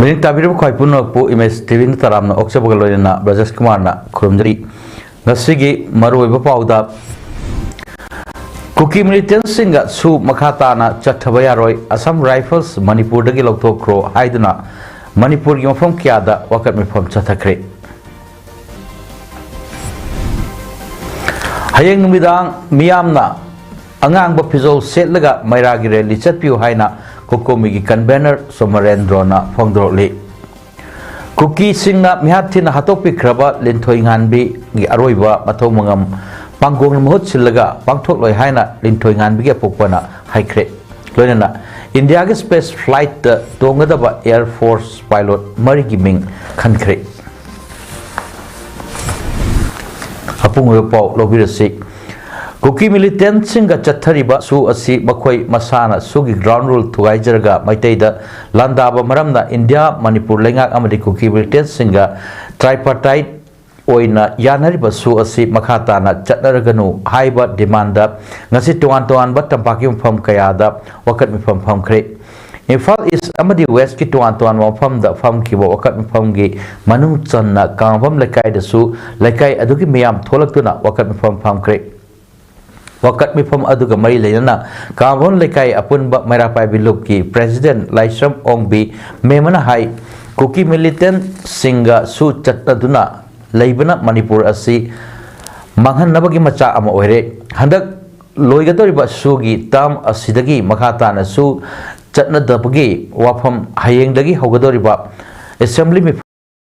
Mini tabir ko ipuno po image TV ni taram na oksa bagal na Brajas Kumar na kurumjari ngasigi maru iba pauda Kuki militant singa su makata na chathabaya roy Assam Rifles Manipur dagi lokthokro haiduna Manipur gi mafam kyada wakat mifam chathakre Hayeng numidang miyamna angang ba pizol setlaga mairagi rally chatpiu haina Kokomi gi convener Somarendra na phongdroli Kuki singna mihathina hatopi khraba linthoi nganbi gi aroiba mathau mangam pangong mahut silaga pangthok loi haina linthoi nganbi ge pokpana haikre loinana India ge space flight tongadaba Air Force pilot mari gi ming khankhre hapung pau lobirasi Kuki militant singa chathariba su asi makhoi masana sugi ground rule thugai jarga maitaida landaba maramna India Manipur lengak amadi Kuki militant singa tripartite oina yanariba su asi makhata na chatnaraganu haiba demanda ngasi tuan ba tampaki mpham kayada wakat mpham kre Infal is amadi west ki tuan mpham da pham ki wakat mpham gi manung channa kangvam lekai da su lekai adugi miyam tholaktuna wakat mpham kre Wakat mifam aduga mari leina kawon lekai apun ba merapai biluk ki President Laisram Ongbi memana hai Kuki militant singa su chataduna leibana Manipur asi manghan nabagi macha ama oire handak loigadoriba sugi tam asidagi makhata na su chatnadabagi wafam hayengdagi hogadoriba assembly mi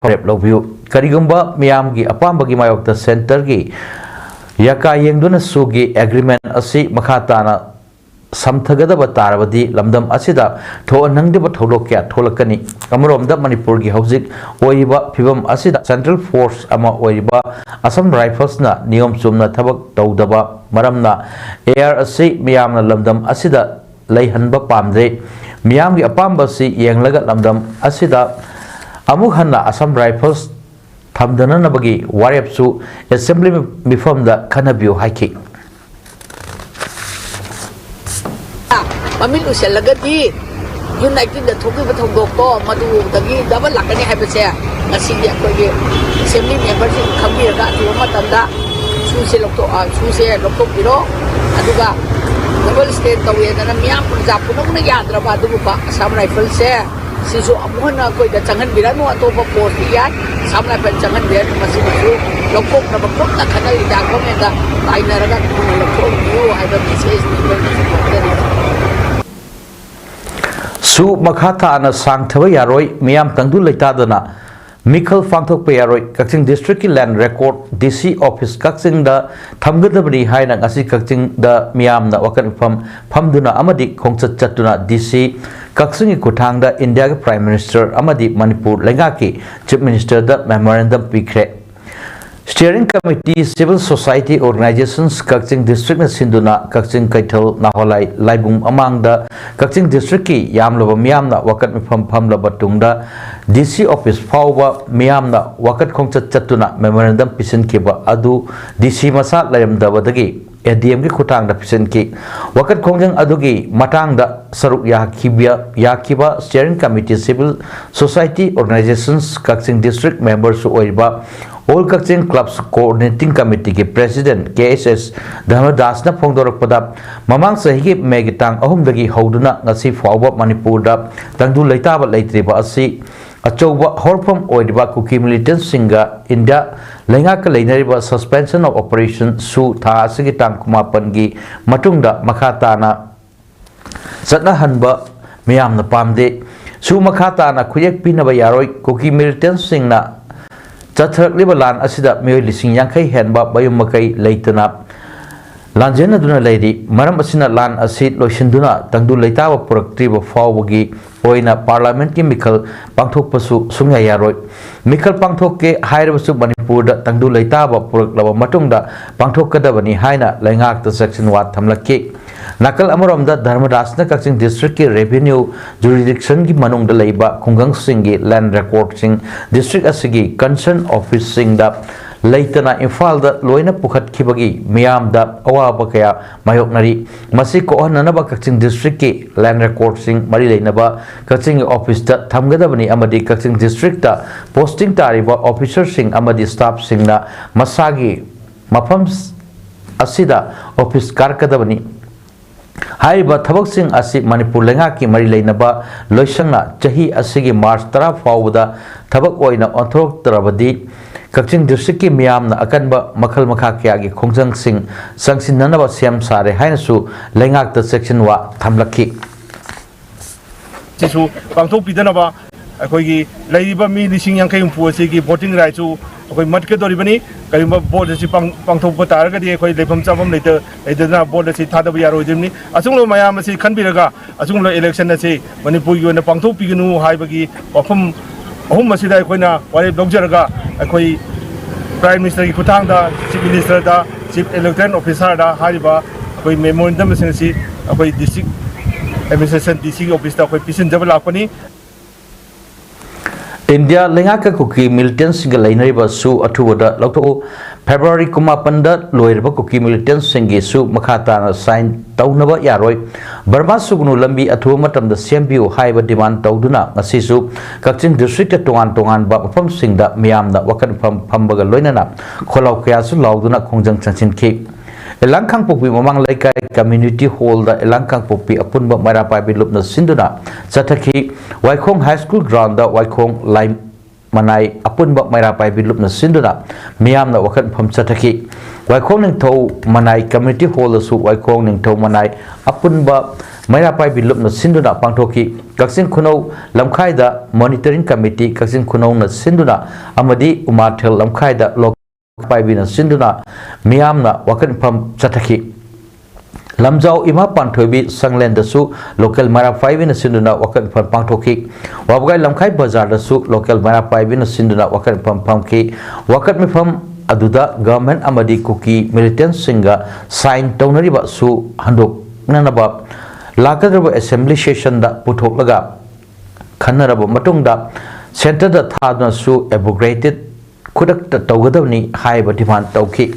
rep lobiu karigumba miyamgi apambagi mayokta center gi Yaka yengduna sugi agreement asi makhatana samthagadaba tarabadi lamdam asida tho nangdeba tholokya tholakani amromda Manipur gi hojik oiba phibam asida Central Force ama oiba Assam Rifles na niyom chumna thabak tawdaba maramna air asi miyamna lamdam asida leihanba pamde miyam gi apamba si yenglaga lamdam asida amuk hanna Assam Rifles Thamdana nabagi warepsu assembly mifam da kanabiu haiki Mamin uselagadi United da thoki ba thongdok to madu dagi double lakani haibase ngasi ya ko ge assembly member ji khabir ga tu matamda su se lokto biro aduga double state tawe na miyam punjab punong na yadra ba du ba Assam Rifles se sisu amuhana ko da changan biranu atopa post yan samla pen changan biran masih masuk lokok na bakok na kanal ida komenda aina raga lokok you have a message Su makhata ana sangthaba yaroi miyam tangdu leitadana Mikhal Fangthok Payaroi Kakching District Land Record DC Office Kakching da Thamgadabani haina ngasi Kakching da miyam na wakan phamduna amadi khongchat chatuna DC Kakching kuthang da India ke Prime Minister amadi Manipur lengaki Chief Minister da memorandum pikre Steering Committee Civil Society Organizations Kakching District na sinduna Kakching Kaithal Naholai Laibung amang da Kakching District ki yamlaba miyam na wakat phamlaba tungda DC Office fauba miyam na wakat khongchat chatuna memorandum pisin kiba adu DC masa layamdabadagi ADM ki khutang da pisin ki wakat khongjang adugi matang da saruk yakiba Steering Committee Civil Society Organizations Kakching District members oiba All Kakching Clubs Coordinating Committee ke President KSS Dharmadas na phongdorakpada mamang sahi ki megitang ahumdagi hauduna ngasi fauba Manipur da tangdu leitaba leitriba asi achouba horpham oidiba Kuki militant singa India lengak leinariba suspension of operation su tha asigi tang kumapan gi matungda makhatana satna hanba miyamna pamde su makhatana khuyek pinaba yaroi Kuki militant singna Chathak libalan asida miyoi lising yangkai henba bayum makai leitana Lanjena duna leidi maram asina lan asid loisinduna tangdu leitaba puraktriba fawbagi oina parliament ki mikhal pangthok pasu sungya yaroi mikhal pangthok ke hairabasu Manipur da tangdu leitaba puraklaba matungda pangthok kadabani haina lengak ta section wat thamlaki nakal amarom da Dharmadas na Kakching District ki revenue jurisdiction ki manung da leiba khunggang singi land record sing district asigi concern office sing da leitana Imphal loina pukhat khibagi miyam da awaba kaya mayoknari masi ko hananaba Kaching district ki land record sing mari leinaba Kaching office da thamgadabani amadi Kaching district da posting tariba officer sing amadi staff sing na masagi mafam asida office karkadabani Haiba Thabak Singh asi Manipur lenga ki mari leinaba loisangna chahi asigi March 10 fawda thabak oina onthorok tarabadi Kaching district ki miyamna akanba makhal makha kya gi khongjang sing sangsin nanaba siam sare hainasu lengak ta section wa thamlakhi Sisu pangthok pidanaba akoigi leiba mi lising yang kai umpu asigi voting right su akoi matke doribani kaima board si pangthok pa taragadi akoi lepham chamam leiter leitana board si thada ba yaro jimni asunglo mayam si khanbiraga asunglo election asi manipur gi na pangthok piganu haibagi wafam ahum masida akoina wari dokjaraga akoi prime minister ki khutang da chief minister da chief electoral officer da hariba akoi memorandum si akoi district administration DC office da akoi pisin jab lakpani India lengaka kuki militants singa lainariba su athuwada lokto February kumapanda loirba kuki militants singi su makhata na sign taunaba yaroi Burma sugunu lambi athuwa matamda sembiu haiba demand tauduna ngasisu Kaching district tongan ba mafam singda miyamna wakan phambaga loinana kholau kya su lauduna khongjang changchinki Elangkang Popi mamang laikai community hall da Elangkang Popi apunba marapai bilupna sinduna Sataki Waikong High School ground da Waikong Lai Manai apunba marapai bilupna sinduna miyamna wakan pham Sataki Waikong Ningthau Manai community hall su Waikong Ningthau Manai apunba marapai bilupna sinduna pangthoki Kaching Khunau lamkhai da monitoring committee Kaching Khunau na sinduna amadi Umathel lamkhai da Paibina Sinduna Miyamna Wakan Pam Chataki Lamjau Ima Panthobi Sanglen Dasu Local Mara Paibina Sinduna Wakan Pam Pangtoki Wabgai Lamkai Bazar Dasu Local Mara Paibina Sinduna Wakan Pam Pamki Wakat Mifam Aduda Government Amadi Kuki Militant Singa Sign Taunariba Su Handuk Nanaba Lakadraba Assembly Session da Puthok Laga Khanaraba Matungda Center da Thadna Su abrogated Kudak Taugadavni High Batiman Tauki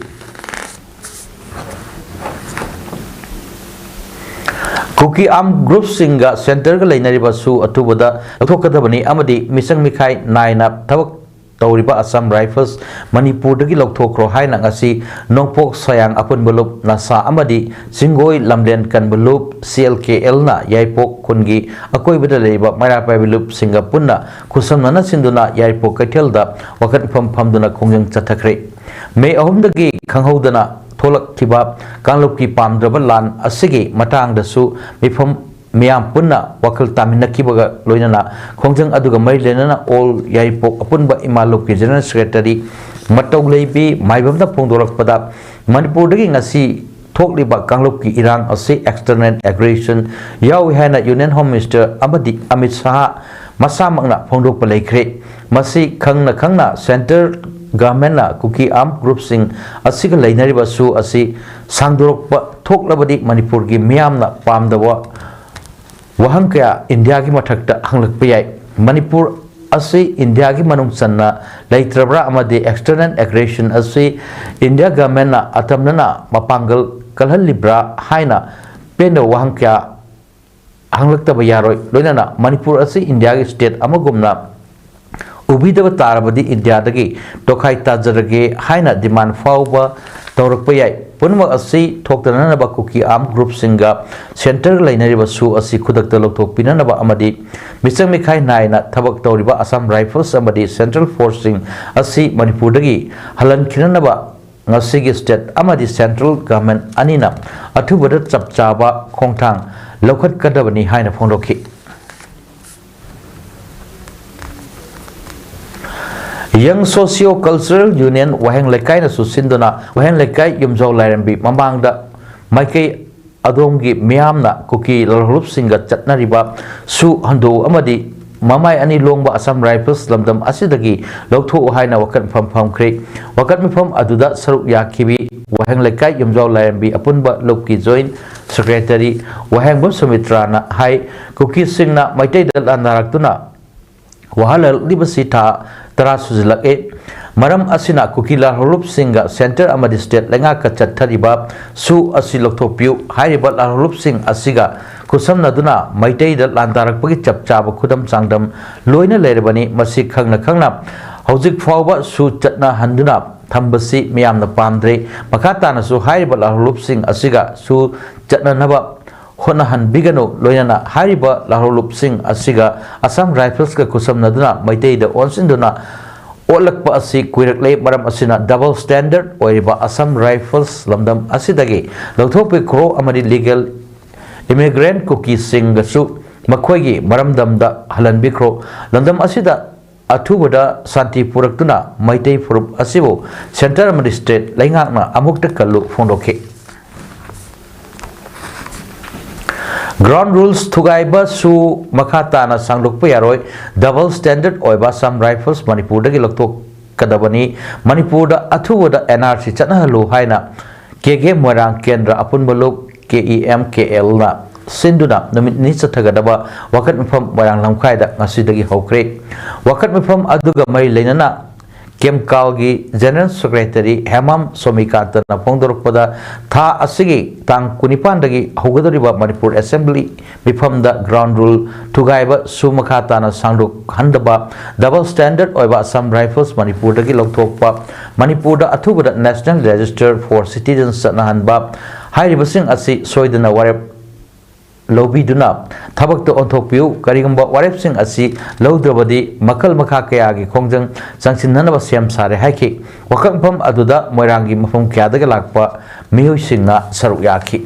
Kuki Am Group Singa Center Lainariba Su Atubada Tokadavani Amadi Misang Mikai Naina Tawak Tauriba Assam Rifles Manipur Dagi Loktokro Haina Ngasi Nongpok Sayang Apun Belup Nasa Amadi Singoi Lamden Kan Belup CLKL na Yaipok Kungi Akoi Bedaleba Marapai Belup Singapuna Kusam Nana Sinduna Yaipok Katelda Wakan Pamduna Kongjang Chatakre May Ahumdagi Kanghodana Tolak Kibab Kanluki Pamdraba Lan Asigi Matang Dasu Mifam Miyam punna wakil tamina kibaga loinana khongjang aduga mai lenana all yaipok apunba imaluk ki general secretary matau leibi maibamda phongdorakpada manipur dagi ngasi thokliba kangluk ki irang ase external aggression yawi hana union home minister amadi Amit Shah masa mangna phongdok palaikre masi khangna center government na kuki arm group sing asiga lainari basu asi sangdorok thoklabadi manipur gi miyamna pamdawa Wahang kaya India ki mathakta hanglak payai Manipur asi India ki manung sanna laitrabra amadi external aggression asi India government na atamnana mapanggal kalhal libra haina pendo wahang kaya hanglak ta bayaroi loinana Manipur asi India ki state amagumna ubidaba tarabadi India dagi tokai tajarage haina demand fawba taurak payai Punma asi thokdana ba kuki arm group singa center lainari basu asi khudakta lokthok pinana ba amadi misang mikhai naina thabak tawriba Assam Rifles amadi Central Forcing asi Manipur dagi halan khinana ba ngasigi state amadi central government anina athubada chapchaba khongthang lokhat kadabani haina phongdokhi Young Socio-Cultural Union Waheng Lekai na susindona Waheng Lekai Yumjau Lairambi Mamangda Maikei Adongi Miyamna Kuki Lalhurup Singa Chatnariba Su Hando Amadi Mamai Ani Longba Assam Rifles Lamdam Asidagi Lokto Haina Wakat Pam Kre Wakat Mifam Aduda Saruk Yakibi Waheng Lekai Yumjau Lairambi Apunba Loki Joint Secretary Waheng Bum Sumitrana Hai Kuki Singna Maitai Dal Anaraktuna Wahala Libasita Tara Suzilak Maram asina kukila harup singa center amadi state lenga ka chathariba su asi lokthokpiu hairiba harup sing asiga kusam naduna maitai da landarakpagi chapchaba khudam sangdam loina lerebani masi khangna hojik fawba su chatna handuna thambasi miyamna pamdre makatana su hairiba harup sing asiga su chatna naba honahan bigano loina hairiba harup sing asiga Assam Rifles ka kusam naduna maitai da onsinduna olakpa asi kuirakle maram asina double standard oiriba Assam Rifles lamdam asidagi lokthokpe kro amadi legal immigrant kuki singasu makhoigi maramdamda halanbikro lamdam asida athubada santi puraktuna maitai furup asibo center amadi state laingakna amukta kallu fondokhe ground rules thugaiba su makhatana sanglukpa yaroi double standard oiba Assam Rifles Manipur dagi loktok kadabani Manipur da athubada NRC chanahalu haina KG Moirang Kendra apunbaluk KEMKL na sinduna namit ni chathagadaba wakat mifam Moirang lamkhai da ngasidagi hokre wakat mifam aduga mai leinana Kemkalgi General Secretary Hemam Somikanta na pongdorpada tha asigi tang kunipan dagi hogadoriba Manipur Assembly mifamda ground rule thugaiba sumakhata na sangduk handaba double standard oiba Assam Rifles Manipur dagi lokthokpa Manipur da athubada National Register for Citizens na hanba hairibasing asi soidana warep lobiduna thabakta onthokpiu karigamba warepsing asi lowdrabadi makal makha kayagi khongjang changsinhanaba sem sare haiki wakampam aduda moirangi mafam kyadaga lakpa mihoisingna saruk yaki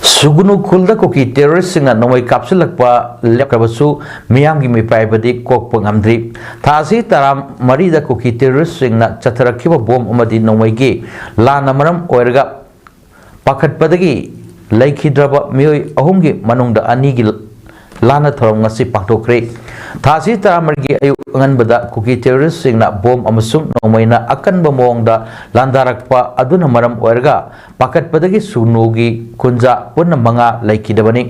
sugunu khulda koki terrorist singa nomai kapsilakpa lepkabasu miyamgi mipaibadi kokpa ngamdri thasi taram marida koki terrorist singna chatharakiba bom amadi nomaigi lana maram oirga pakhatpadagi laikhidraba mioi ahumgi manungda anigi lana thorom ngasi paktokre thasi taramargi ayu nganbada kuki terrorist singna bom amasung nomaina akanba mongda landarakpa aduna maram oirga pakhatpadagi sunugi kunja punna manga laikhidabani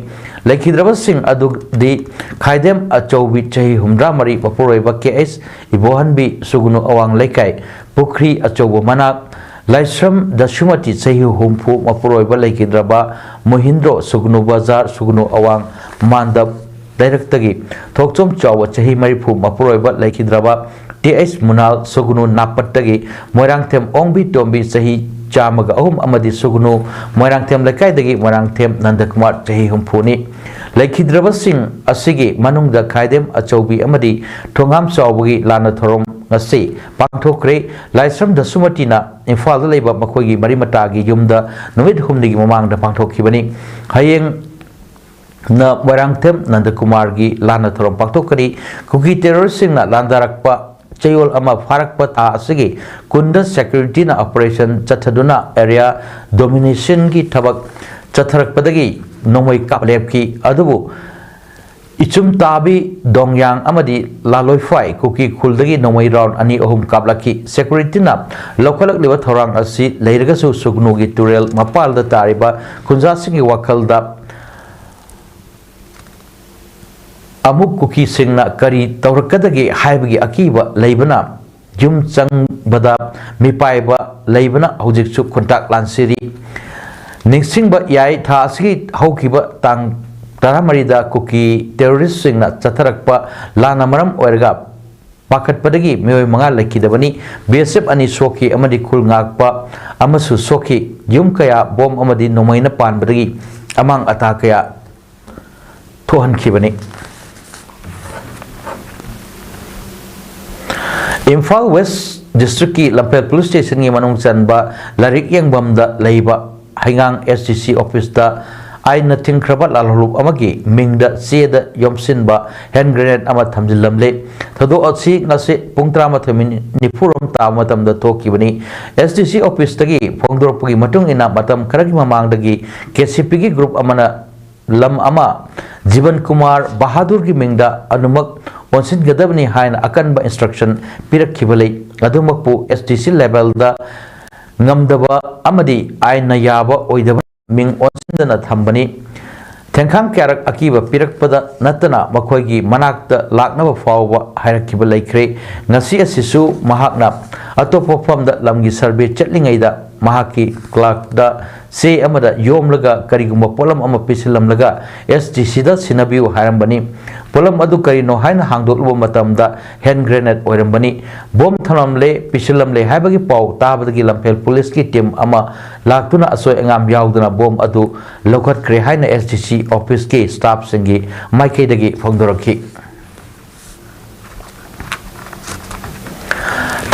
laikhidraba sing adudi khaidem achoubi chahi humra mari papuroiba KS ibohanbi sugunu awang laikai pukri achoubo manak Laisram Dasumati Sahi Humpu Mapuroiba Laikidraba Mohindro Sugnu Bazar Sugnu Awang Mandab Directagi Thokchom Chawa Chahi Maripu Mapuroiba Laikidraba TS Munal Sugnu Napatagi Moirang Them Ongbi Tombi Sahi Chamaga Ahum Amadi Sugnu Moirang Them Lakaidagi Moirang Them Nandakumar Chahi Humpuni Laikidraba Sing Asigi Manungda Kaidem Achoubi Amadi Thongam Chawagi Lana Thorom ngasi pangthokre Laisram Dasumatina Imphal da leiba makhoigi marimatagi yumda numit humnigi mamangda pangthokhibani hayeng na Moirangthem Nandakumar gi lana thorom pangthokari kuki terrorist singna landarakpa chayol ama farakpa tha asigi kunda security na operation chathaduna area domination gi thabak chatharakpadagi nomoi kaplepki adubu Ichum tabi dongyang amadi laloi fai kuki khuldagi nomai round ani ahum kaplaki security na lokalak liwa thorang asi leiragasu sugnugi turel mapal da tariba kunja singi wakalda amuk kuki singna kari tawrakadagi haibagi akiba leibana jum chang bada mipaiba leibana hojiksu kontak lansiri ningsingba yai tha asigi haukiba tang Taramarida kuki terrorist singna chatharakpa lana maram oirga pakhatpadagi mioi manga laikidabani BSF ani soki amadi khul ngakpa amasu soki yum kaya bom amadi nomaina panbadagi amang ata kaya thohankhibani Imphal West District ki Lampel Police Station ngi manung chanba larik yangbamda leiba hangang SDC office da aina tingkrabat lalhulup amagi mingda seda yomsinba hand grenade ama thamjilamle thado atsi ngase pungtra mathamin nipurom ta matamda thokibani SDC office tagi phongdorpagi matung ina matam karagi mamangdagi KCP gi group amana lam ama Jiban Kumar Bahadur gi mingda anumak onsin gadabni haina akanba instruction pirakhibale adumakpu SDC level da ngamdaba amadi aina yaba oidaba Ming Onsindana Thambani Tengkhang kyarak akiba pirakpada natana makhoi manakta laknaba fawba hairakiba laikre ngasi asisu mahakna atopa famda lamgi survey chatlingaida mahaki clerk da se amada yomlaga karigumba polam ama pisilamlaga SGC da sinabiu hairambani polam adu karino haina hangdokluba matamda hand grenade oirambani bom thalamle pisilamle haibagi pau tabadagi lampel police ki team ama laktuna asoi engam yauduna bom adu lokhat kre haina SGC office ki staff singi maike dagi phongdoraki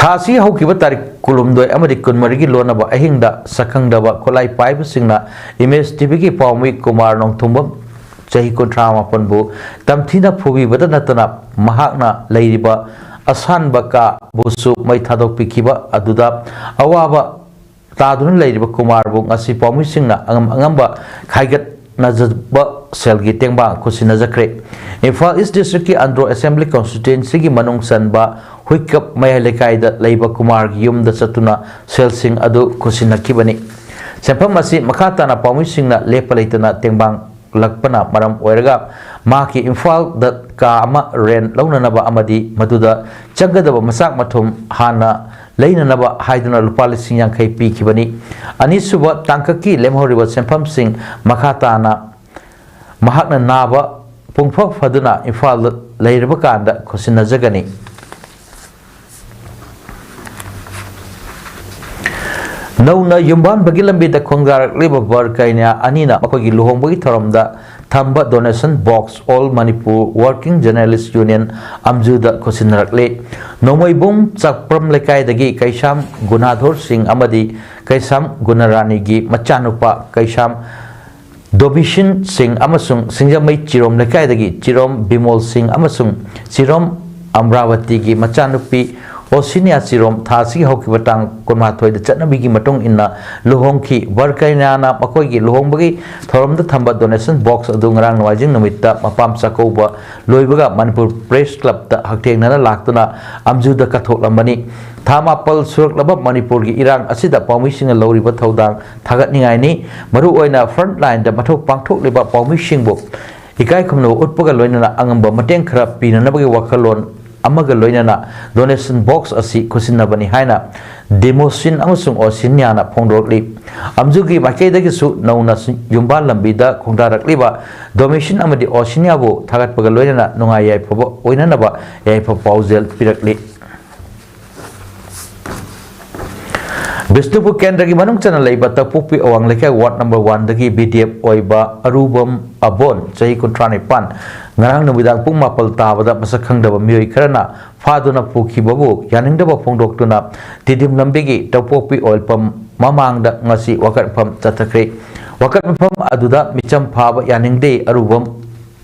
Thasi haukiba tarik kulumdoi amadi kunmarigi lonaba ahingda sakhangdaba kolai paiba singna image tv ki pawmi kumar nongthumbam chahi kontrama panbu tamthina phubi bada natana mahakna leiriba asan baka busu mai thadok pikiba aduda awaba tadun leiriba kumar bu ngasi pawmi singna angamba khaigat najaba selgi tengba kusina zakre Imphal East District ki Andro Assembly Constituency ki manung sanba huikap maya lekaida leiba kumar ki yum da satuna selsing adu kusina kibani sempam masi makata na pawmi singna lepalaitana tengbang lakpana maram oiraga maki Imphal da ka ama ren launanaba amadi maduda chagadaba masak mathum hana leinanaba haiduna lupa lising yang kai pi kibani anisuba tangkaki lemhoriba sempam sing makata na mahakna naba pungphak faduna Imphal leiraba kanda kusina jagani Nauna yumban bagi lambi da khongdarak leba bar kaina anina makogi luhong bagi thoramda thamba donation box all Manipur Working Journalist Union amjuda khosinarakle nomoi bum chakpram lekai dagi kaisam Gunadhor Singh amadi kaisam Gunarani gi machanupa kaisam Dobishin Singh amasung singjamai chirom lekai dagi chirom Bimol Singh amasung chirom Amravati gi machanupi Osinia sirom thasi hoki batang konma thoi da chatna bigi matung inna luhong ki barkaina na makoi gi luhong bagi thorom da thamba donation box adu ngarang nawajing namitta mapam sakoba loibaga Manipur Press Club da hakteng nana laktuna amju da kathok lambani thama pal surak laba Manipur gi irang asida pawmi singa loriba thodang thagat ningai ni maru oina front line da mathok pangthok liba pawmi singbo ikai khumno utpaga loinana angamba mateng khara pinana bagi wakhalon amaga loinana donation box asi kusinabani haina demosin amusung osinyana phongdokli amjugi makedagi su nauna yumban lambida khongdarakliba donation amadi osinyabo thagatpaga loinana nungai yai phobo oinanaba yai pho paujel pirakli Bisnupur Kendra ki manung chana leiba tapupi awang lekai ward number 1 dagi BDF oiba Arubam Abon chahi kuntrani pan ngarang numidang pung mapal tabada masakhang daba mioi karana faduna pukhi babu yaning daba phongdoktuna tidim lambigi tapupi oil pam mamang da ngasi wakat pam chatakre wakat pam aduda micham phaba yaning de Arubam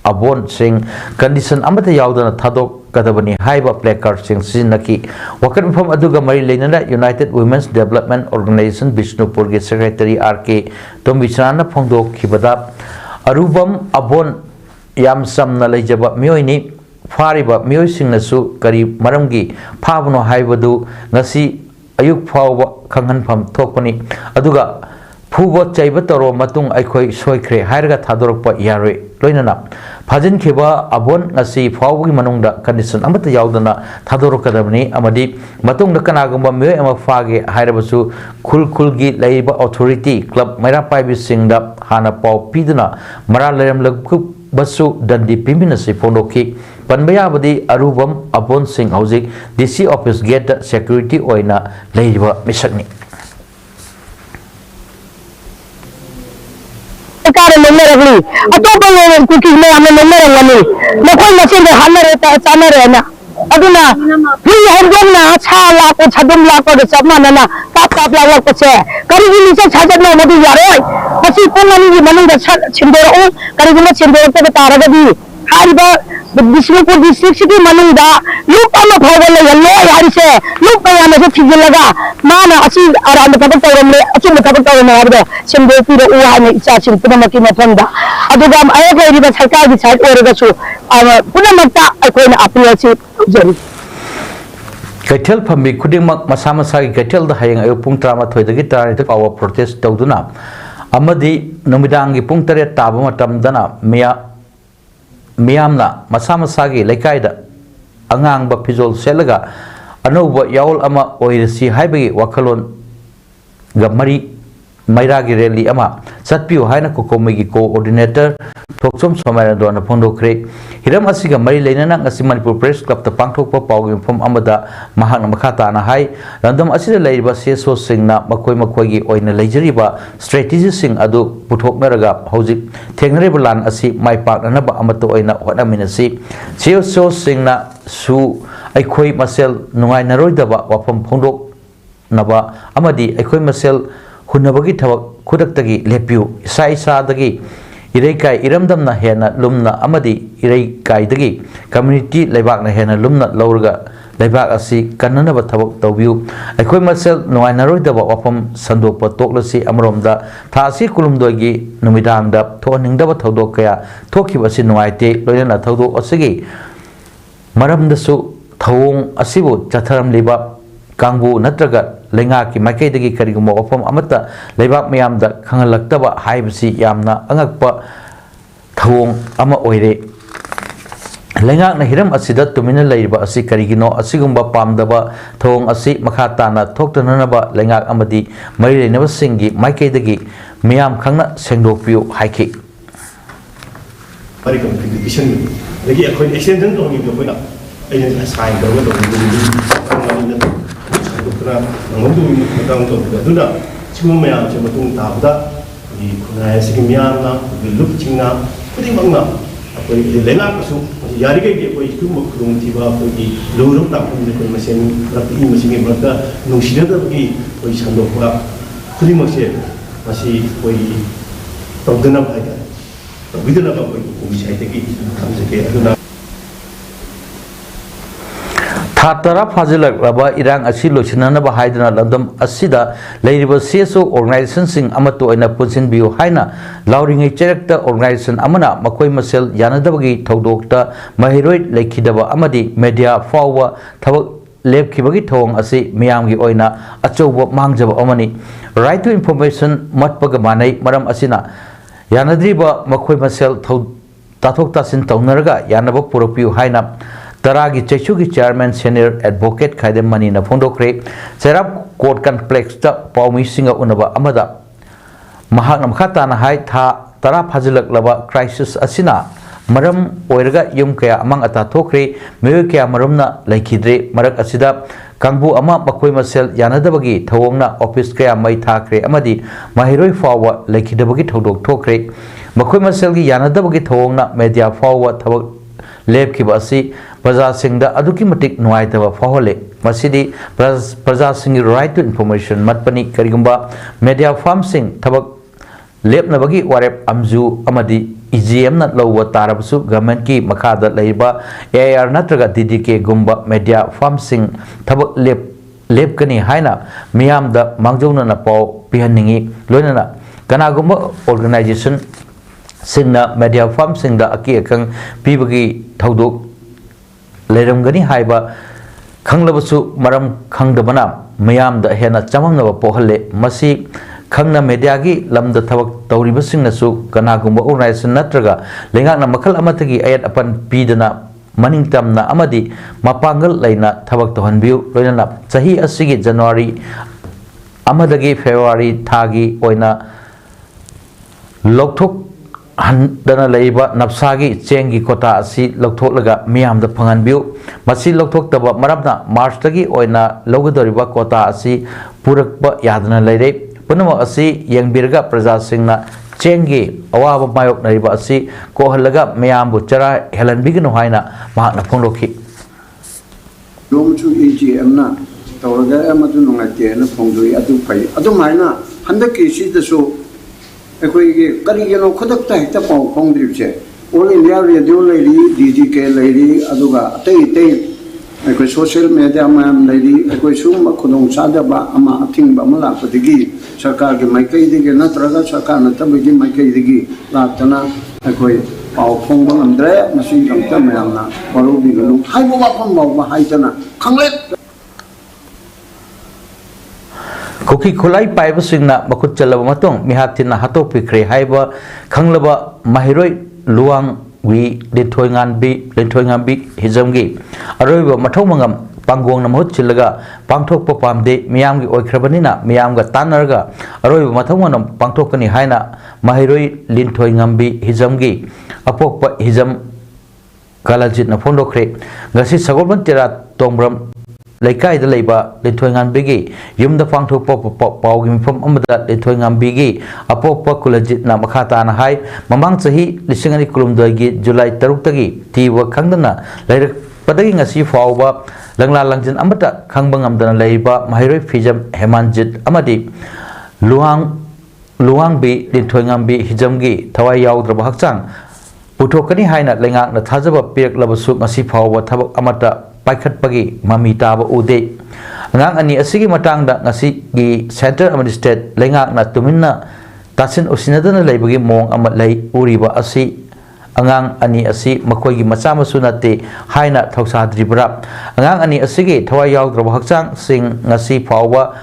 Abon Singh condition amata yaudana thadok kadabani haiba placard sing sinaki wakat pham aduga mari leinana United Women's Development Organization Bisnupur ge Secretary RK Tombichrana phongdok khibada Arubam Abon yam samna leijaba mioini fariba mioi singnasu kari maramgi phabno haibadu ngasi ayuk phawba khanghanpham thokpani aduga phubo chaiba toro matung aikhoi soikhre hairga thadorokpa yaroi loinana phajin kheba Abon ngasi phawgi manungda condition amata yaudana thadorokadabani amadi matungda kanagumba mioi ama phage hairabasu khulgi leiba authority club maira paibi singda hana pau piduna mara leram lagku basu dandi pimina si pondoki panbaya badi Arubam Abon Singh hauzik DC office gate security oina leiba misakni Kare lemme ragli atopa lo cookies me ame lemme ragani nakoi machine de hanare ta chanare na aduna hi homdom na chala ko chadum la ko chapma na tap la ko che kari ni se chajat na madu yaroi pasi ponnani ni manu da chindoro o kari ni chindoro te taraga di hariba Bisnupur district ki manu da lupa ma phawale yallo yari se lupa ya na se thiglaga mana asi aram ta ta tawamle achi ma ta tawamle arda chindoro pi ro uha ne icha chin puna maki ma phanda aduga ay ko ri ba sarkar gi side oraga chu puna makta akoi na appeal chi jari Kaitel phambi khudingmak masa masa gi kaitel da hayang ayo pung 13 dagi 3 ta power protest tawduna amadi numidangi pung tare taba matamdana miyamna masa masagi leikaida angang ba pizol selaga anuba yaul ama oirasi haibagi wakalon gamari mairagi rally ama satpiu haina kokomegi coordinator thoksom somaira dona phondokre hiram asiga mari leinana ngasi manipur press club ta pangthokpa pawgi phom amada mahakna makhata na hai random asida leiba seso singna makoi gi oina leijariba strategy sing adu puthoknaraga hojik thengnare bulan asi mai pakna ba amato oina honaminasi seso singna su aikoi masel nungai naroidaba wafam phondok naba amadi aikoi masel hunabagi thawak khudaktagi lepiu isa dagi ireikai iramdamna hena lumna amadi ireikai dagi community leibakna hena lumna lawrga leibak asi kannanaba thawak tawbiu aikoi masel nuainaroidaba wafam sandokpa toklasi amromda thasi kulumdogi numidangda thoningdaba thawdok kaya thokibasi nuaite loina thawdok asigi maramdasu thawong asibu chatharam liba kangbu natraga lenga ki makai dagi karigumba wafam amata leibak mayamda khangalakta haibasi yamna angakpa thawong ama oire lenga na hiram asida tumina leiba asi karigino asigumba pamdaba thawong asi makhatana thoktananaba lenga amadi mari leinaba singi makai dagi mayam khangna sengdokpiu haiki bari communication lagi akhoi extension to ngi ko na ai assign do do 그러나 모두 무당 또 그러나 지금이야 저 모두 다보다 이 군나의 책임이야나 룩칭나 puting 거의 lenga kasu yari ke ko itu mo kung tiba ko i lorong ta ko ko mesin rapi mesin mereka nungsida da bagi ko sando ko kuli mesin masih ko i togdana bhaga bidana ba ko misai te ki kamse ke aduna Tara Fazilak Raba Irang Asi Losinanaba Haidana Landam Asida Lairiba CSO organization sing Amato and Punsin Bio Haina Lauring a character organization Amana Makoi Masel Yanadabagi Todokta Mahiroid Lekidaba Amadi Media Fawa Tawak Leb Kibagi Tong Asi Miamgi Oina Achoba Mangjaba Omani Right to Information Matpagamanai Maram Asina Yanadriba Makoi Masel Tatok Tasin Taunaraga Yanaba Puropiu Haina Taragi Chechugi Chairman Senior Advocate Kaidem Mani na Phondokre Serap Court Complex ta Paumi Singa Unaba Amada Mahak Namkhata na hai tha Tara Phazilak laba crisis asina Maram Oiraga Yum Kaya Amang Ata Thokre Mewe Kaya Maramna Laikidre Marak Asida Kangbu Ama Makoi Masel Yanadabagi Thawongna Office Kaya Mai Thakre Amadi Mahiroi Fawa Laikidabagi Thodok Thokre Makoi Masel gi Yanadabagi Thawongna Media Fawa Thawak Leb Kibasi Praja Singda Aduki Matik Nuaitaba Fahole Masidi Praja Singh right to information Matpani Karigumba Media Farm Sing Tabak Leb Nabagi Warep Amzu Amadi EGM Nat Lowa Tarabasu Government Ki Makada Laiba AR Natraga DDK Gumba Media Farm Sing Tabak Leb Kani Haina Miyam da Mangjona na Pau Pihaningi Loinana Kanagumba Organization Singna Media Farm Singda Aki Akang Pibagi Thaudok Leramgani Haiba Kanglabasu Maram Kangdabana Mayam da Hena Chamamnaba Pohale Masi Kangna Mediagi Lamda Tawak Tauribasing Nasu Kanagumba Organization Natraga Lengakna Makal Amatagi Ayat Apan Pidana Maningtamna Amadi Mapangal Laina Tawak Tohanbiu Loinana Sahi Asigi January Amadagi February Thagi Oina Lokthok Handana Laiba Napsagi Chengi Kota Asi Lokthok Laga Miam the Panganbiu Masi Lokthok Taba Marabna March Tagi Oina Logadoriba Kota Asi Purakba Yadana Laire Punama Asi Yang Birga Praja Singna Chengi Awaba Mayok Nariba Asi Kohalaga Miam Buchara Helen Bigano Haina Mahana Pondoki Lomchu EGM na Tauraga Amadu Nungate and Pondui Adu Pai Adu Maina Handaki see the so Equity Karigano Kodakta Tapon Pondriche All India Radio Lady DGK Lady Aduga Tay Equi social media man lady Equi Suma Kodong Sadaba Ama Ating Bamala Patigi Sakagi Makai Digi Natraga Sakana Tabigi Makai Digi Latana Equi Pau Pong Andre Machine Tamana Palobi Haiwa Haitana Kanglet kuki khulai paiba singna makut chalaba matung mihatina hatok pikre haiba khanglaba mahiroi luang wi lithoi ngan bi hijamgi aroiba mathau mangam pangong na mahut chilaga pangthok pa pamde miyam gi oikhrabanina miyam ga tanarga aroiba mathau manam pangthokani haina mahiroi lithoi ngambi hijamgi apokpa hijam kalajit na phondokre ngasi sagolban tera tongbram laikai da leiba lithoi ngambi yumda pangthok pau gi mifam amada lithoi ngambi apokpa kulajit na makhata na hai mamang chahi lisingani kulumdoi gi July 3 tagi tiwa khangdana lairak padagi ngasi fawba langla langjin amata khangbang amdana leiba mahiroi fijam hemanjit amadi luang bi lithoi ngambi hijamgi thawai yaudra hakchang puthokani haina lengak na thajaba pek labasu ngasi fawba thabak amata paikhat pagi mami taba ude ngang ani asigi matangda ngasi gi center amadi state lengak na tuminna tasin usinadana leibagi mong amat lei uriba asi angang ani asi makoi gi macha masu nate haina thausa dribra angang ani asigi thawai yaudra hakchang sing ngasi fawba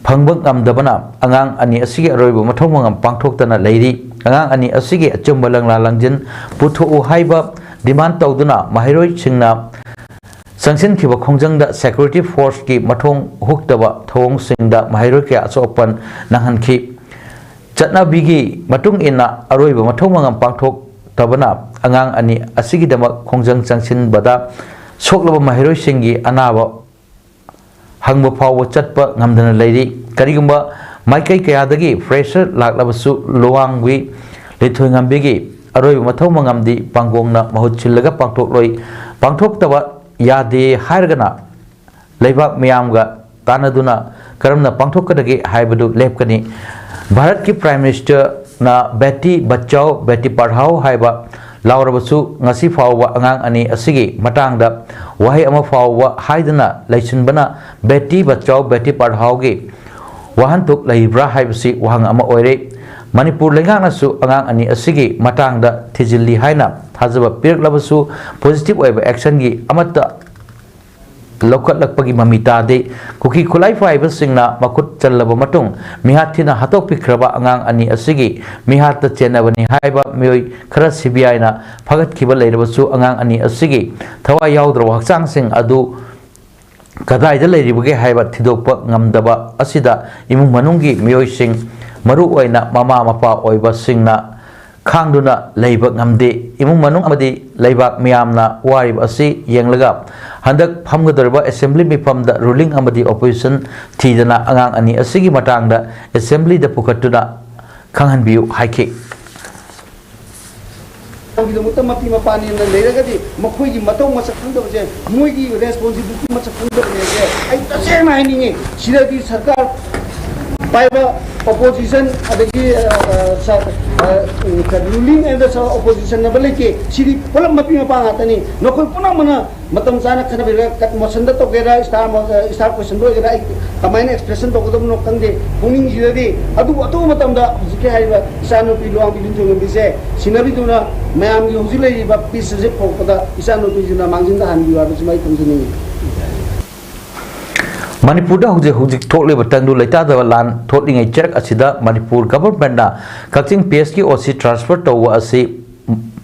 phangbang amdabana angang ani asigi aroiba mathau mangam pangthoktana leiri angang ani asigi achumba langla langjin putho u haiba demand tawduna mahiroi singna sangsin khiba khongjangda security force ki mathong huktaba thong singda mahiroi kya achopan nanghankhi chatna bigi matung ina aroiba mathau mangam pangthok tabana angang ani asigi dama khongjang changsin bada soklaba mahiroi singi anaba hangba phawa chatpa ngamdana leiri karigumba maikai kayadagi fresher laklabasu luangwi lithoi ngambigi aroiba mathau mangamdi pangongna mahut chillaga pangthokloi pangthoktaba yade hairgana leibak miyamga tanaduna karamna pangthokadagi haibadu lepkani Bharat ki Prime Minister na Beti Bachao Beti Padhao haiba laurabasu ngasi fawwa angang ani asigi matangda wahai ama fawwa haidana leisinbana Beti Bachao Beti Padhao gi wahantuk leibra haibasi wahang ama oire Manipur lengaknasu angang ani asigi matangda thijilli haina thajaba pirlabasu positive oiba action gi amata lokat lakpagi mamita de kuki khulai faiba singna makut challaba matung mihathina hatok pikraba angang ani asigi mihatta chenabani haiba mioi khara CBI na phagat khiba leirabasu angang ani asigi thawa yaudra hakchang sing adu kadaida leiribage haiba thidokpa ngamdaba asida imung manunggi mioi sing maru oina mama mapa oiba singna khangduna leibak ngamde imung manung amadi leibak miyamna warib asi yenglaga handak phamgadorba assembly mifamda ruling amadi opposition thidana angang ani asigi matangda assembly da pukatuna khanghanbiu haike ꯒꯤꯗꯃꯛꯇ ꯃꯄꯤ ꯃꯄꯥꯅꯦꯅ ꯂꯩꯔꯒꯗꯤ ꯃꯈꯣꯏꯒꯤ ꯃꯇꯧ ꯃꯁꯛ ꯈꯪꯗꯕꯁꯦ ꯃꯣꯏꯒꯤ responsibility ꯃꯁꯛ ꯈꯪꯗꯕꯅꯦꯁꯦ ꯑꯩ ꯇꯁꯦꯡꯅ ꯍꯥꯏꯅꯤꯡꯉꯤ ꯁꯤꯗꯗꯤ ꯁꯔꯀꯥꯔ ꯄꯥꯏꯕ opposition adagi ruling and the opposition nabal ke siri pulam mapi mapa ngatani nokoi puna mana matam sana kana bela kat mosanda to gera star question do gera kamaina expression to kodom no kangde puning jidadi adu matam da jike haiba isanu pi luang bilin jong bise sinabi tuna mayam gi hujilai ba pis je pokoda isanu pi juna mangjinda hanbi wa bismai tumjini Manipur da hujik thokle batangdu laita da lan thotlingai check asida Manipur government na Kakching PSG OC transfer tawa asi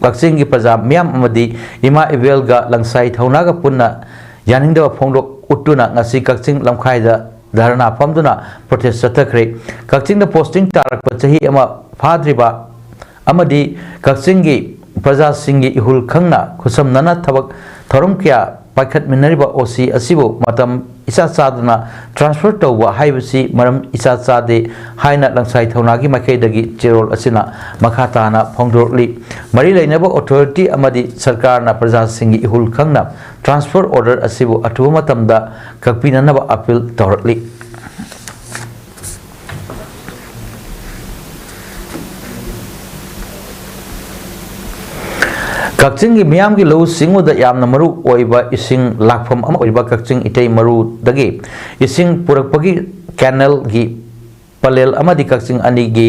Kakching gi praja miam amadi ima evel ga langsai thauna ga punna yaningda phongdok utuna ngasi Kakching lamkhai da dharna pamduna protest chathakre Kakching da posting tarak pachahi ama phadriba amadi Kakching gi praja singi ihul khangna khusam nana thabak thorum kya paikhat minariba OC asibu matam isa saduna transfer tawa haibasi maram isa sade haina langsai thaunagi makhedagi cherol asina makhata na phongdorli mari leinaba authority amadi sarkar na praja singi ihul khangna transfer order asibu atu matamda kakpinanaba appeal tawrli Kakching gi miyam gi lo singu da yamna maru oiba ising lakpham ama oiba Kakching itei maru dagi ising purakpagi canal gi palel amadi Kakching ani gi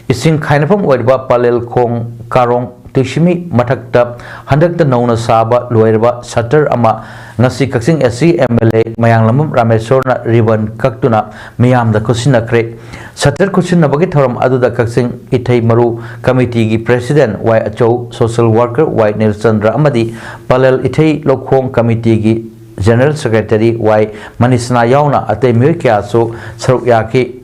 ising khainapam oiba palel khong karong तुशिमी मथक्ता हंदक्ता नौना साबा लोयरबा shutter अमा ngasi Kaching SC MLA Mayanglamam Rameshwarna ribbon kaktuna miyamda kusinakre satar kusinabagi thoram aduda Kaching Ithai Maru Committee gi President Y Achou Social Worker Y Nilchandra amadi Palel Ithai Lokhong Committee gi General Secretary Y Manisna yauna ate myoy kya so saruk yaki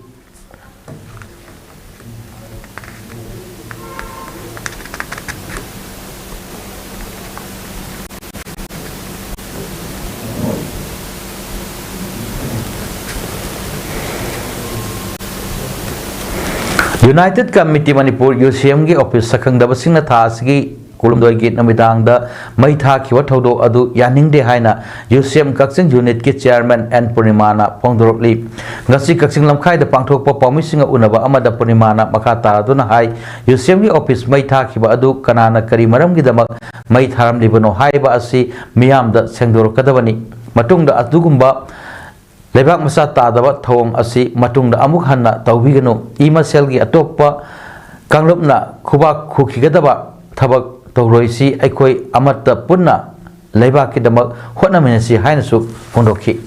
United Committee Manipur UCM gi office sakhang dabasing na thas gi kulumdoi gi namidang da mai tha khiwa thodo adu yaning de haina UCM Kaching unit ki chairman N Purnimana pongdorokli ngasi Kaching lamkhai da pangthok pa pawmisinga unaba amada Purnimana makha taraduna hai UCM gi office mai tha khiwa adu kanana kari maram gi damak mai tharam libano haiba asi miyam da sengdorokadabani matungda adugumba Lebak masa tadaba thong asi matungda amuk hanna tawbigano imasel gi atoppa kanglupna khuba khukhigadaba thabak tawroisi aikoi amatta punna lebak ki damak hotnaminasi hainasu hondokhi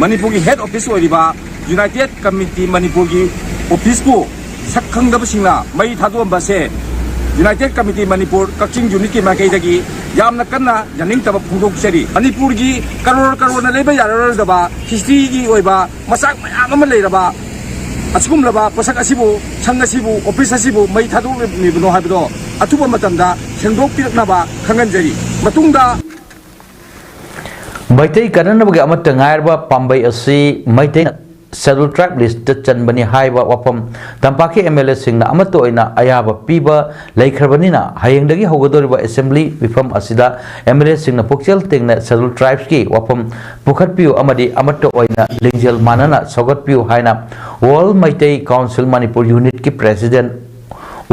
Manipur gi head office oiriba United Committee Manipur gi office ku sakhangdaba singna mai thadom base United Committee Manipur Kaching unit ki makai dagi yamna kanna yaning taba phungok seri Manipur gi karor na leba yarar daba history gi oiba masak mayam ama leiraba askum laba pasak asibu sanga sibu office asibu mai thadu ni bno habdo atuba matamda sendok pirakna ba khangan jari matungda Maitai kananabagi amatta ngairba pambai asi maitai Scheduled Tribe list chanbani haiba wapam tampaki MLA singna amato oina ayaba piba laikharbanina hayengdagi hogodoriba assembly wifam asida MLA singna pokchel tingna Scheduled Tribes ki wapam pukhatpiu amadi amato oina lingjel manana sogatpiu haina World Maitai Council Manipur unit ki president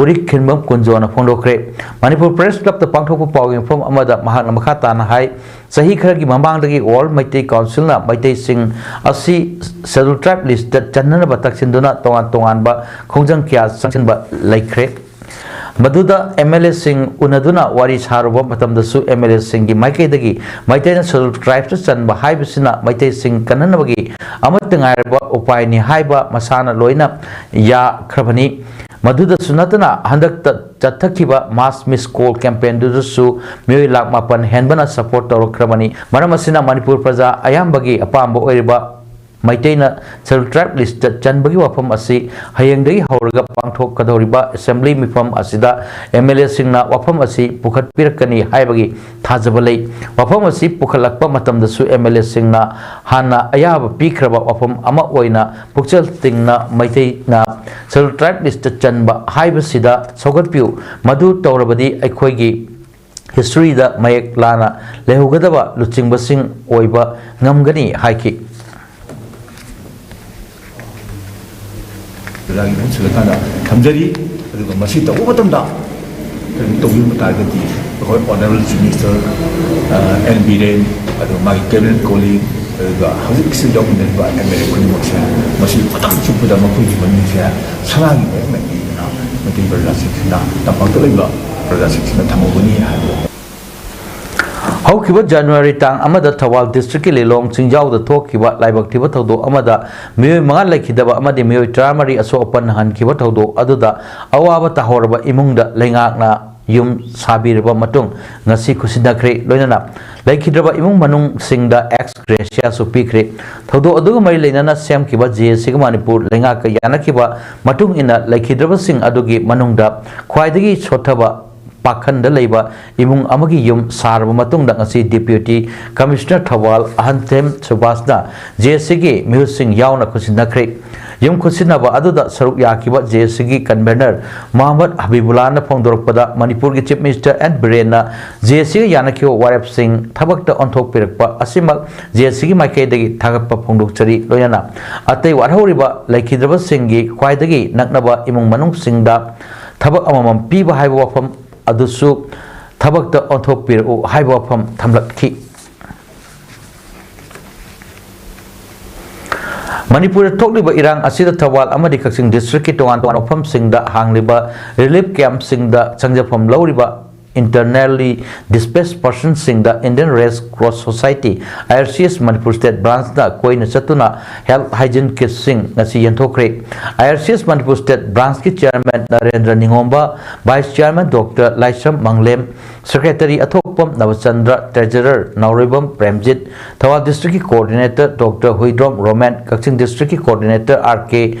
Urik Kinbam Kunjona Fondokre Manipur Press Club the Pangthokpa Pawing from Amada Mahakna Makhata na hai sahi kharagi mamangdagi All Maitai Council na Maitai Sing asi Scheduled Tribe list that chanana ba taksinduna tongan ba khongjang kya sangchinba laikre Maduda MLA Sing unaduna wari saruba matamdasu MLA Sing gi maikai dagi Maitai na Scheduled Tribes chanba haibasina Maitai Sing kananabagi amattangairba upai ni haiba masana loina ya khrabani Maduda sunatana handak chathakiba mass miss call campaign dusu miyoi lak mapan henbana support torokramani maramasina Manipur praja ayambagi apamba oiriba Maitaina Scheduled Tribe list chanbagi wafam asi hayengdagi hauraga pangthok kadoriba assembly mifam asida MLA singna wafam asi pukhat pirakani haibagi thajabalei wafam asi pukhalakpa matamdasu MLA singna hana ayaba pikraba wafam ama oina pukchel tingna Maitaina Scheduled Tribe list chanba haibasida sogatpiu madu tawrabadi aikhoigi history da mayek lana lehugadaba luchingbasing oiba ngamgani haiki Lagi pun selekana kamjari, aduh masih tahu betul tak? Tahu betul tadi, kalau Honorable Chief Minister N Biren, aduh magi cabinet colleague, aduh harus kisah jauh dari buat MLA kuning masih patah cukup dalam makhluk manusia, salah ni mungkin berdasar sini, tampak tu lagi berdasar sini tamu buni ada. Haukiba January tang amada Thawal district ki Lelong Chingjau da thokiba laibak thiba thodo amada miyoi mangal laikhidaba amadi miyoi tramari aso opan han kiba thodo aduda awaba tahorba imungda lengakna yum sabirba matung ngasi khusidakre loinana laikhidraba imung manung singda ex gracia supikre thodo aduga mari leinana sem kiba JSC Manipur lengaka yanakiba matung ina laikhidraba sing adugi manungda khwaidagi chothaba Pakhan da leiba imung amagi yum sarba matungda ngasi Deputy Commissioner Thawal Ahantem Subasna JSC gi Mihusing yauna khusinakre yum khusinaba aduda saruk yakiba JSC gi convener Muhammad Habibullah na phongdorokpada Manipur gi Chief Minister N Biren na JSC gi yanakyo Warep Singh thabakta onthok pirakpa asimak JSC gi maikai dagi thagappa phongdokchari loyana atei warhoriba laikhidraba Singh gi khwaidagi naknaba imung manung singda thabak amamam piba haiba wafam adusu thabakta onthok piru haiba wafam thamlakhi Manipur thokliba irang asida thawal amadi Kaching district ki tongan tongan ofam singda hangliba relief camp singda changjafam lawriba internally displaced persons singda Indian Red Cross Society IRCS Manipur State branch da koina chatuna health hygiene kit sing ngasi yanthokre. IRCS Manipur State branch ki chairman Narendra Ningomba, vice chairman Dr. Laisam Manglem, secretary Athokpam Navachandra, treasurer Nauribam Premjit, Thawal district ki coordinator Dr. Huidrom Roman, Kaching district ki coordinator RK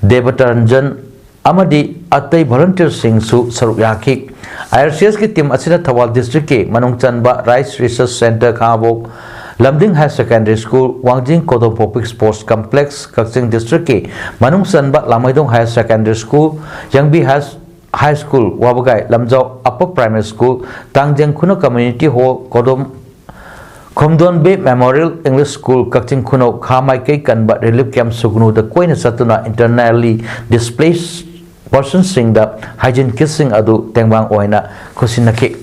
Devataranjan amadi atai volunteer sing su saruk yaki. IRCS ki team asina Thawal district ki Manungchanba Rice Research Center Khabok, Lamding High Secondary School, Wangjing Kodom Public Sports Complex, Kaching district ki Manungchanba Lamaidong High Secondary School, Yangbi High School, Wabagai, Lamjau Upper Primary School, Tangjang Kuno Community Hall, Kodom Khomdon Bay Memorial English School, Kaching Kuno Khamai Kai Kanba Relief Camp Sugnu the Koina Satuna internally displaced persons sing the hygiene kissing adu tengbang oina kusinaki.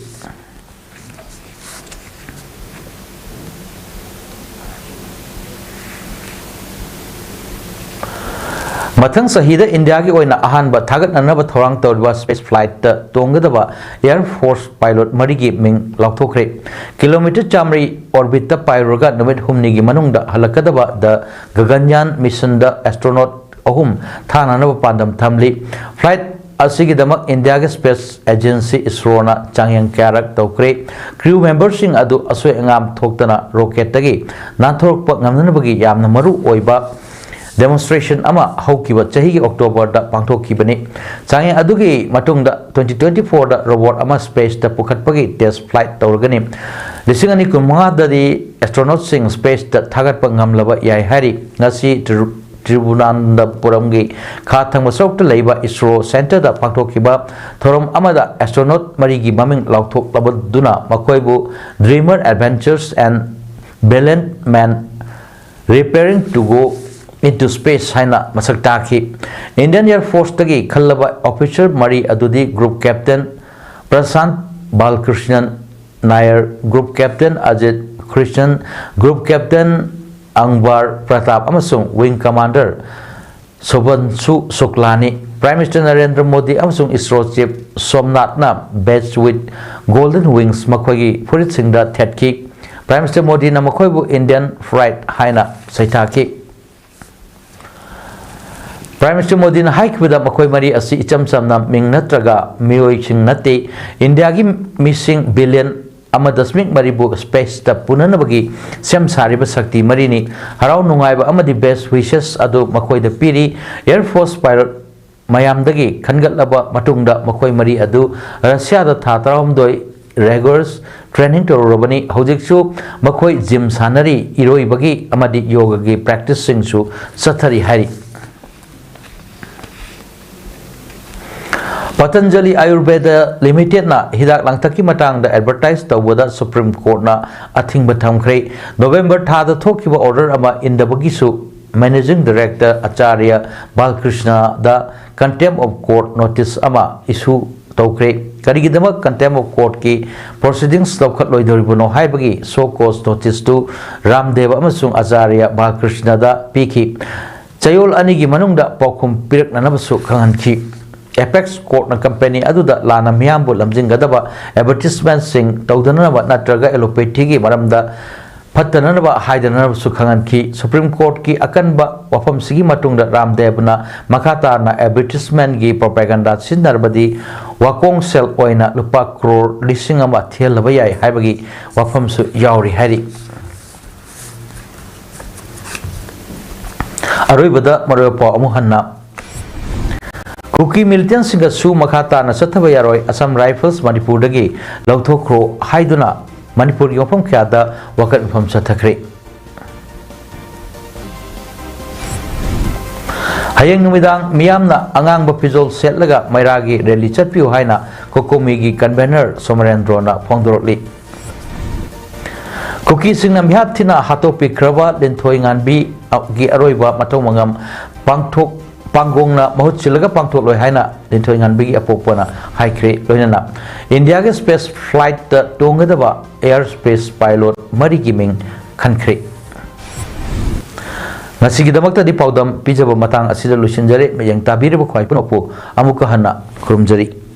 Mathang sahida India ki oina ahan ba thagat nanaba thorang tawba space flight ta tongadaba Air Force pilot marigi ming lauthokre. Kilometer chamri orbit ta pairoga numit humni gi manungda halakadaba the Gaganyaan mission da astronaut ahum thananaba pandam thamli. Flight asigidamak India ke Space Agency ISRO na changyang karak tawkre. Crew members sing adu asoi angam thoktana rocket tagi nathorokpa ngamnanabagi yamna maru oiba demonstration ama haukiba chahi ki October da pangthokibani. Changyang adugi matungda 2024 da robot ama space da pukhatpagi test flight tawrgani. Lisingani kumha da di astronaut sing space da thagatpa ngamlaba yai hari ngasi Tribunandapuram gi khathang masok leiba ISRO center da pangthokiba thorom amada astronaut marigi maming lauthok labaduna makoibu Dreamer Adventures and Valiant Man repairing to go into space haina masak taki. Indian Air Force tagi khallaba officer mari adudi group captain Prasant Balkrishnan Nair, group captain Ajit Krishnan, group captain Angbar Pratap amasung wing commander Sobansu Suklani. Prime Minister Narendra Modi amasung ISRO chief Somnath na badged with golden wings makoigi furit singda thetki. Prime Minister Modi na makoibu Indian Fright haina saitaki. Prime Minister Modi na haik with makoi mari asi icham samna ming natraga mioi ching nati India gi missing billion amadasmik maribu space ta punanabagi sem sariba sakti marini harau nungaiba amadi best wishes adu makoi da piri. Air Force pilot mayamdagi khangatlaba matungda makoi mari adu Russia da thataram doi rigorous training to robani hojiksu makoi gym sanari iroi bagi amadi yoga gi practicing su sathari hari. Patanjali Ayurveda Limited na hidak langtaki matang da advertise tawada Supreme Court na athing batham khrei. November thada thokiba order ama indabagisu Managing Director Acharya Balkrishna da contempt of court notice ama issue tawkre. Karigidamak contempt of court ki proceedings lawkhat loidoribuno haibagi so cause notice to Ramdev amasung Acharya Balkrishna da piki. Chayol anigi manungda paukum pirak nanabasu khanganki. Apex Court na company aduda lana miyambu lamjingadaba advertisement sing tawdanaba natraga allopathy gi maramda phattanaba haidanaba sukhangan ki. Supreme Court ki akanba wafam sigi matungda Ramdev na makata na advertisement gi propaganda sinnarbadi wakong sel oina lupa crore lising ama thelaba yai haibagi wafam su yauri hari. Aroibada maropa amuhanna Kuki militant singa su makata na sathaba yaroi Assam Rifles Manipur dagi lauthokro haiduna Manipur yopam kyada wakat mafam sathakre. Hayang numidang miyamna angang bapizol setlaga mairagi rally chatpiu haina kokomi gi convener Somarendra na phongdorli. Kuki singna mihat thina hatopi kraba lenthoi nganbi gi aroiba matong mangam pangthok Panggong na mahut silaga pangthok loi haina linthoi nganbi apopana haikre loinana India ke space flight ta tongadaba airspace pilot mari giming khankre. ngasigidamakta di paudam pijaba matang asida lusinjare meyang tabireba khwai punokpu amuka hana khurumjari.